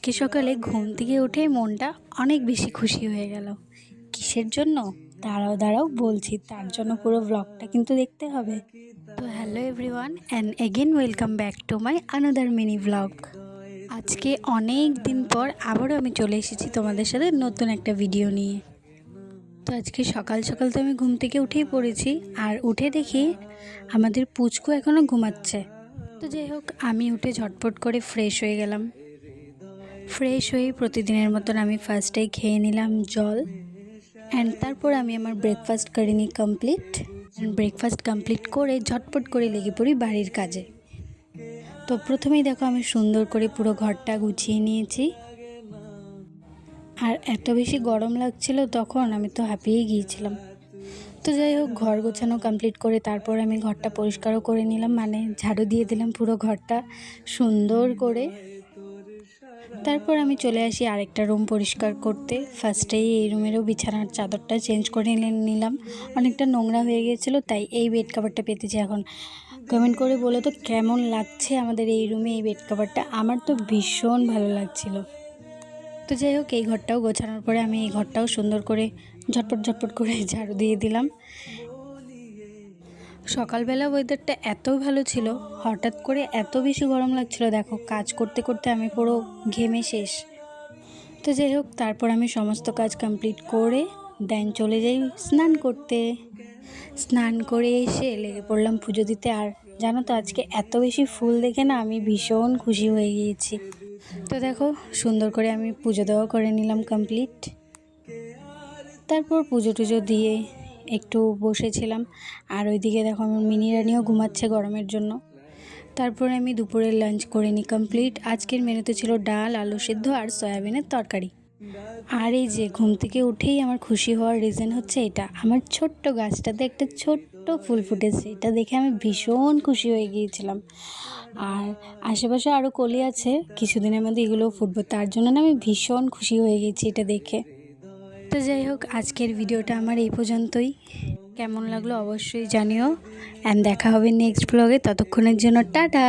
আজকে সকালে ঘুম থেকে উঠে মনটা অনেক বেশি খুশি হয়ে গেল। কিসের জন্য? দাঁড়াও বলছি, তার জন্য পুরো ব্লগটা কিন্তু দেখতে হবে। তো hello everyone and again welcome back to my another mini blog. আজকে অনেক দিন পর আবারও আমি চলে এসেছি তোমাদের সাথে নতুন একটা ভিডিও নিয়ে। তো আজকে সকাল সকাল তো আমি ঘুম থেকে উঠেই পড়েছি, আর উঠে দেখি আমাদের পুচকু এখনও ঘুমাচ্ছে। তো যাই হোক, আমি উঠে ঝটপট করে ফ্রেশ হয়ে গেলাম। ফ্রেশ হয়ে প্রতিদিনের মতন আমি ফার্স্টেই খেয়ে নিলাম জল, অ্যান্ড তারপর আমি আমার ব্রেকফাস্ট করে নিই কমপ্লিট। ব্রেকফাস্ট কমপ্লিট করে ঝটপট করে লেগে পড়ি বাড়ির কাজে। তো প্রথমেই দেখো আমি সুন্দর করে পুরো ঘরটা গুছিয়ে নিয়েছি, আর এত বেশি গরম লাগছিল তখন আমি তো হাঁপিয়ে গিয়েছিলাম। তো যাই হোক, ঘর গোছানো কমপ্লিট করে তারপর আমি ঘরটা পরিষ্কারও করে নিলাম, মানে ঝাড়ু দিয়ে দিলাম পুরো ঘরটা সুন্দর করে। তারপর আমি চলে আসি আরেকটা রুম পরিষ্কার করতে। ফার্স্টেই এই রুমেরও বিছানার চাদরটা চেঞ্জ করে নিলাম, অনেকটা নোংরা হয়ে গিয়েছিলো, তাই এই বেড কাভারটা পেতেছি এখন। কমেন্ট করে বলো তো কেমন লাগছে আমাদের এই রুমে এই বেড কাভারটা। আমার তো ভীষণ ভালো লাগছিল। তো যাই হোক, এই ঘরটাও গোছানোর পরে আমি এই ঘরটাও সুন্দর করে ঝটপট করে ঝাড়ু দিয়ে দিলাম। সকালবেলা ওয়েদারটা এত ভালো ছিল, হঠাৎ করে এত বেশি গরম লাগছিল, দেখো কাজ করতে করতে আমি পুরো ঘেমে শেষ। তো যাই হোক, তারপর আমি সমস্ত কাজ কমপ্লিট করে দেন চলে যাই স্নান করতে। স্নান করে এসে লেগে পড়লাম পুজো দিতে। আর জানো তো, আজকে এত বেশি ফুল দেখে না আমি ভীষণ খুশি হয়ে গিয়েছি। তো দেখো, সুন্দর করে আমি পুজো দেওয়া করে নিলাম কমপ্লিট। তারপর পুজো টুজো দিয়ে একটু বসেছিলাম, আর ওইদিকে দেখো আমার মিনি রানিও ঘুমাচ্ছে গরমের জন্য। তারপরে আমি দুপুরের লাঞ্চ করে নিই কমপ্লিট। আজকের মেনুতে ছিল ডাল, আলু সিদ্ধ আর সয়াবিনের তরকারি। আর এই যে ঘুম থেকে উঠেই আমার খুশি হওয়ার রিজন হচ্ছে এটা, আমার ছোট্ট গাছটাতে একটা ছোট্ট ফুল ফুটেছে, এটা দেখে আমি ভীষণ খুশি হয়ে গিয়েছিলাম। আর আশেপাশে আরও কলি আছে, কিছুদিনের মধ্যে এগুলোও ফুটবে, তার জন্য না আমি ভীষণ খুশি হয়ে গেছি এটা দেখে। তো যাই হোক, আজকের ভিডিওটা আমার এই পর্যন্তই। কেমন লাগলো অবশ্যই জানিও, অ্যান্ড দেখা হবে নেক্সট ব্লগে। ততক্ষণের জন্য টাটা।